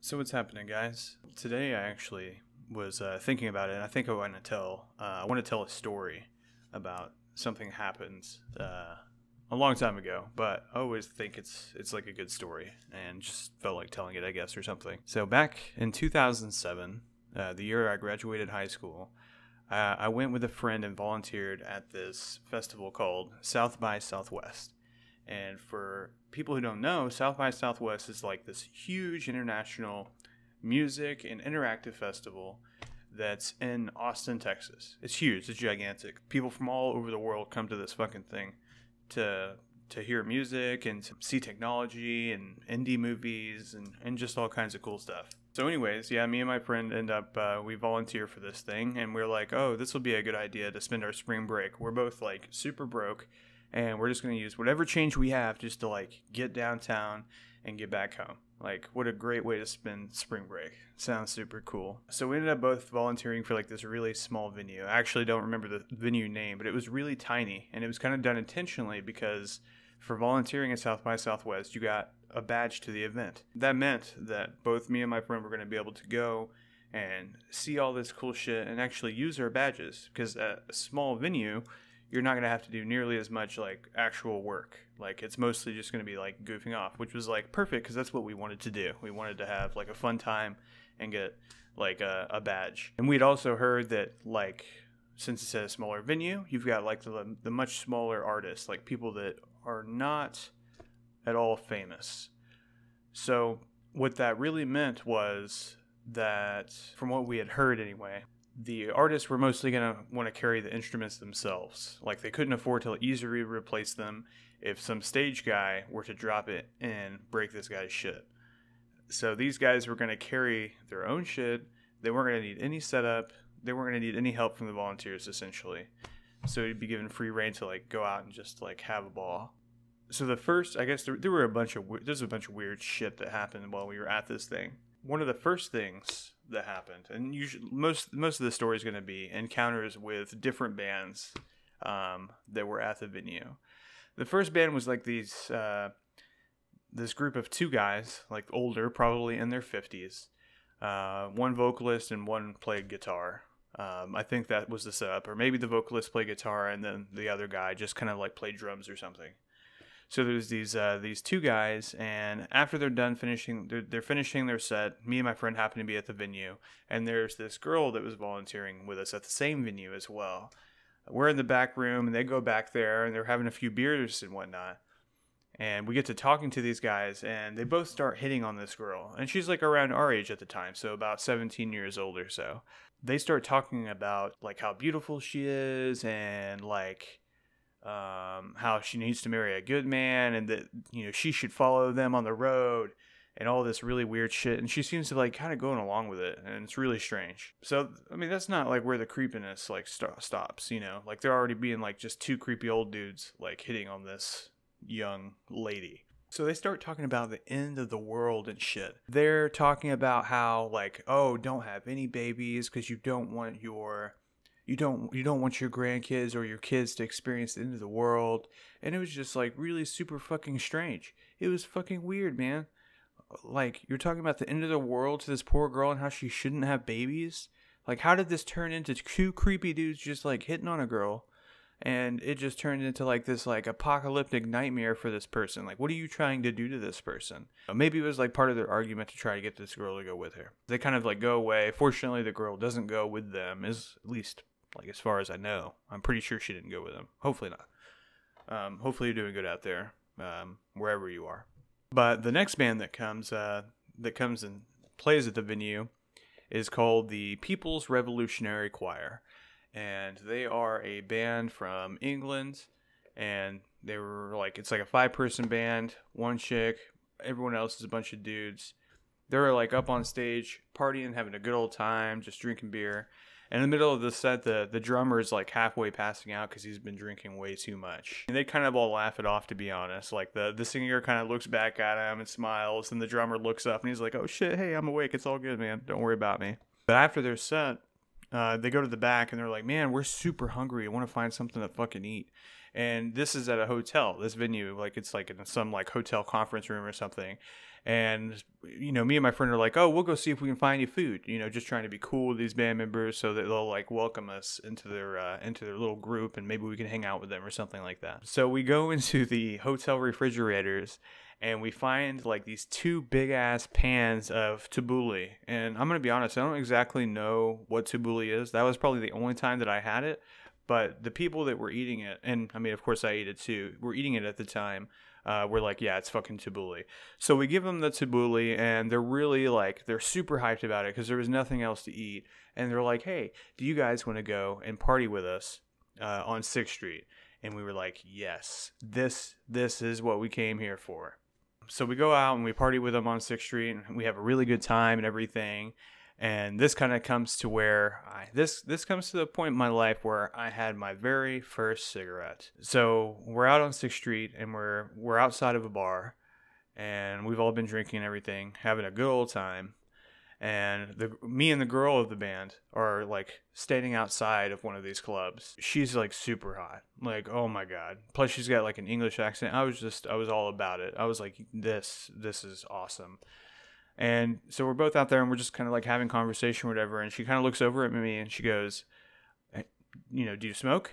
So what's happening, guys? Today I actually was thinking about it, and I think I want to tell a story about something happened a long time ago. But I always think it's like a good story, and just felt like telling it, I guess, or something. So back in 2007, the year I graduated high school, I went with a friend and volunteered at this festival called South by Southwest. And for people who don't know, South by Southwest is like this huge international music and interactive festival that's in Austin, Texas. It's huge. It's gigantic. People from all over the world come to this fucking thing to hear music and to see technology and indie movies and just all kinds of cool stuff. So anyways, yeah, me and my friend we volunteer for this thing, and we're like, oh, this will be a good idea to spend our spring break. We're both like super broke, and we're just going to use whatever change we have just to like get downtown and get back home. Like, what a great way to spend spring break. Sounds super cool. So we ended up both volunteering for like this really small venue. I actually don't remember the venue name, but it was really tiny, and it was kind of done intentionally because for volunteering at South by Southwest, you got a badge to the event. That meant that both me and my friend were going to be able to go and see all this cool shit and actually use our badges, because at a small venue, you're not going to have to do nearly as much like actual work. Like, it's mostly just going to be like goofing off, which was like perfect because that's what we wanted to do. We wanted to have like a fun time and get like a badge. And we'd also heard that like, since it's at a smaller venue, you've got like the much smaller artists, like people that are not at all famous. So what that really meant was that, from what we had heard anyway, the artists were mostly going to want to carry the instruments themselves. Like, they couldn't afford to easily replace them if some stage guy were to drop it and break this guy's shit. So these guys were going to carry their own shit. They weren't going to need any setup. They weren't going to need any help from the volunteers, essentially. So you'd be given free reign to like go out and just like have a ball. So the first, I guess there's a bunch of weird shit that happened while we were at this thing. One of the first things that happened, and usually most of the story is going to be encounters with different bands that were at the venue. The first band was like this group of two guys, like older, probably in their 50s. One vocalist and one played guitar. I think that was the setup, or maybe the vocalist played guitar and then the other guy just kind of like played drums or something. So there's these two guys, and after they're done finishing their set, me and my friend happen to be at the venue, and there's this girl that was volunteering with us at the same venue as well. We're in the back room, and they go back there, and they're having a few beers and whatnot. And we get to talking to these guys, and they both start hitting on this girl. And she's like around our age at the time, so about 17 years old or so. They start talking about like how beautiful she is, and like how she needs to marry a good man, and that, you know, she should follow them on the road, and all this really weird shit. And she seems to like kind of going along with it, and it's really strange. So I mean, that's not like where the creepiness like stops, you know, like they're already being like just two creepy old dudes like hitting on this young lady. So they start talking about the end of the world and shit. They're talking about how like, oh, don't have any babies because you don't want your grandkids or your kids to experience the end of the world. And it was just like really super fucking strange. It was fucking weird, man. Like, you're talking about the end of the world to this poor girl and how she shouldn't have babies. Like, how did this turn into two creepy dudes just like hitting on a girl? And it just turned into like this like apocalyptic nightmare for this person. Like, what are you trying to do to this person? Maybe it was like part of their argument to try to get this girl to go with her. They kind of like go away. Fortunately, the girl doesn't go with them, at least like as far as I know. I'm pretty sure she didn't go with them. Hopefully not. Hopefully you're doing good out there, wherever you are. But the next band that comes and plays at the venue is called the People's Revolutionary Choir. And they are a band from England, and they were like, it's like a 5-person band, one chick, everyone else is a bunch of dudes. They're like up on stage, partying, having a good old time, just drinking beer. And in the middle of the set, the drummer is like halfway passing out because he's been drinking way too much. And they kind of all laugh it off, to be honest. Like the singer kind of looks back at him and smiles, and the drummer looks up and he's like, oh shit, hey, I'm awake, it's all good, man, don't worry about me. But after their set, they go to the back and they're like, man, we're super hungry. I want to find something to fucking eat. And this is at a hotel, this venue. Like, it's like in some like hotel conference room or something. And, me and my friend are like, oh, we'll go see if we can find you food, just trying to be cool with these band members so that they'll like welcome us into their little group, and maybe we can hang out with them or something like that. So we go into the hotel refrigerators and we find like these 2 big ass pans of tabbouleh. And I'm going to be honest, I don't exactly know what tabbouleh is. That was probably the only time that I had it. But the people that were eating it, and I mean, of course I ate it too, were eating it at the time. We're like, yeah, it's fucking tabbouleh. So we give them the tabbouleh, and they're really like, they're super hyped about it because there was nothing else to eat. And they're like, hey, do you guys want to go and party with us on 6th Street? And we were like, yes, this is what we came here for. So we go out and we party with them on 6th Street, and we have a really good time and everything. And this kind of comes to where this comes to the point in my life where I had my very first cigarette. So we're out on 6th Street, and we're outside of a bar, and we've all been drinking and everything, having a good old time. And me and the girl of the band are like standing outside of one of these clubs. She's like super hot, like, oh my god. Plus she's got like an English accent. I was all about it. I was like, this is awesome. And so we're both out there, and we're just kind of like having conversation or whatever. And she kind of looks over at me and she goes, do you smoke?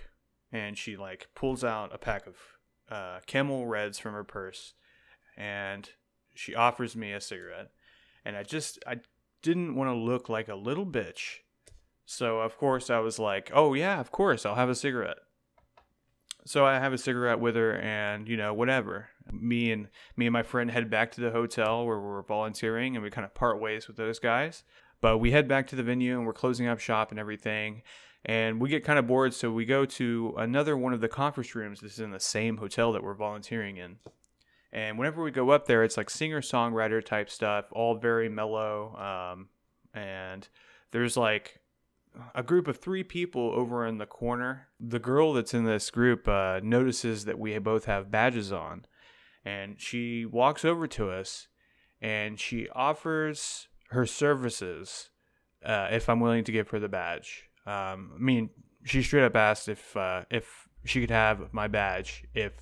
And she like pulls out a pack of Camel Reds from her purse, and she offers me a cigarette. And I didn't want to look like a little bitch. So of course I was like, oh yeah, of course, I'll have a cigarette. So I have a cigarette with her, and whatever. Me and my friend head back to the hotel where we're volunteering, and we kind of part ways with those guys. But we head back to the venue, and we're closing up shop and everything. And we get kind of bored, so we go to another one of the conference rooms. This is in the same hotel that we're volunteering in. And whenever we go up there, it's like singer-songwriter type stuff, all very mellow. And there's like a group of 3 people over in the corner. The girl that's in this group notices that we both have badges on. And she walks over to us, and she offers her services if I'm willing to give her the badge. She straight up asked if she could have my badge if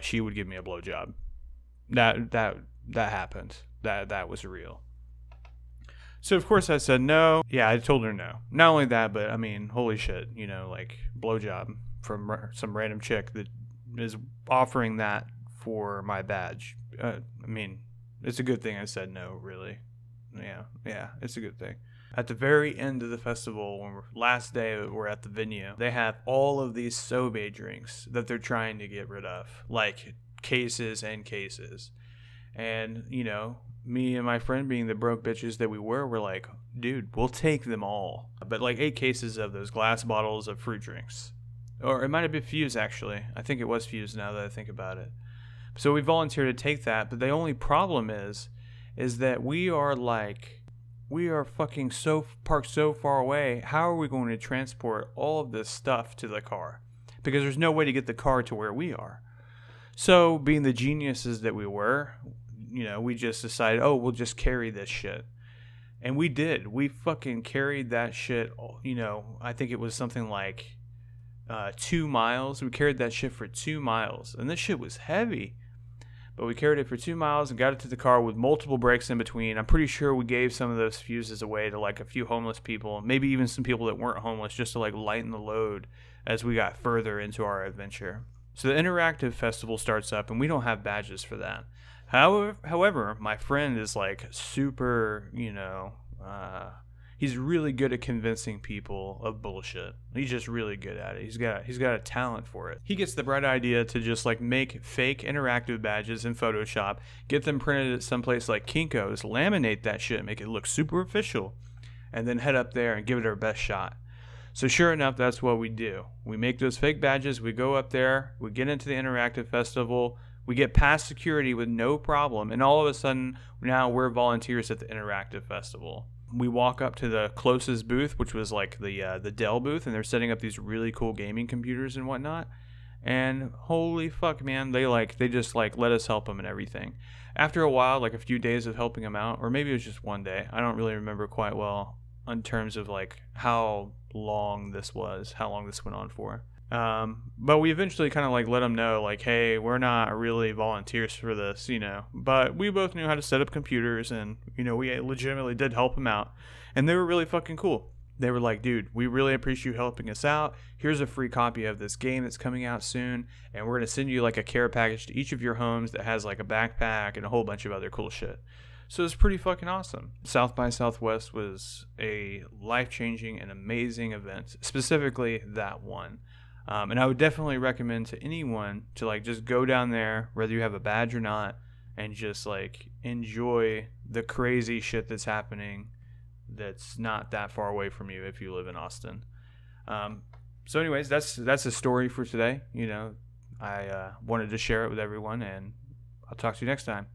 she would give me a blowjob. That happened. That was real. So of course I said no. Yeah, I told her no. Not only that, but I mean, holy shit, like blowjob from some random chick that is offering that for my badge. I mean, it's a good thing I said no, really. Yeah, it's a good thing. At the very end of the festival, when last day we're at the venue, they have all of these sobe drinks that they're trying to get rid of, like cases and cases. And, me and my friend, being the broke bitches that we were like, dude, we'll take them all. But like 8 cases of those glass bottles of fruit drinks. Or it might have been Fuse, actually. I think it was Fuse now that I think about it. So we volunteered to take that, but the only problem is that we are fucking parked so far away. How are we going to transport all of this stuff to the car? Because there's no way to get the car to where we are. So being the geniuses that we were, we just decided, oh, we'll just carry this shit. And we did. We fucking carried that shit, I think it was something like 2 miles. We carried that shit for 2 miles. And this shit was heavy. But we carried it for 2 miles and got it to the car with multiple breaks in between. I'm pretty sure we gave some of those fuses away to like a few homeless people, maybe even some people that weren't homeless, just to like lighten the load as we got further into our adventure. So the interactive festival starts up, and we don't have badges for that. However, my friend is like super, he's really good at convincing people of bullshit. He's just really good at it. He's got a talent for it. He gets the bright idea to just like make fake interactive badges in Photoshop, get them printed at someplace like Kinko's, laminate that shit, make it look super official, and then head up there and give it our best shot. So sure enough, that's what we do. We make those fake badges, we go up there, we get into the interactive festival, we get past security with no problem, and all of a sudden, now we're volunteers at the interactive festival. We walk up to the closest booth, which was like the Dell booth, and they're setting up these really cool gaming computers and whatnot. And holy fuck, man, they just let us help them and everything. After a while, like a few days of helping them out, or maybe it was just one day, I don't really remember quite well in terms of like how long this went on for. But we eventually kind of like let them know, like, hey, we're not really volunteers for this, but we both knew how to set up computers, and we legitimately did help them out, and they were really fucking cool. They were like, dude, we really appreciate you helping us out. Here's a free copy of this game that's coming out soon, and we're going to send you like a care package to each of your homes that has like a backpack and a whole bunch of other cool shit. So it's pretty fucking awesome. South by Southwest was a life-changing and amazing event, specifically that one. And I would definitely recommend to anyone to like just go down there, whether you have a badge or not, and just like enjoy the crazy shit that's happening that's not that far away from you if you live in Austin. So anyways, that's a story for today. I wanted to share it with everyone, and I'll talk to you next time.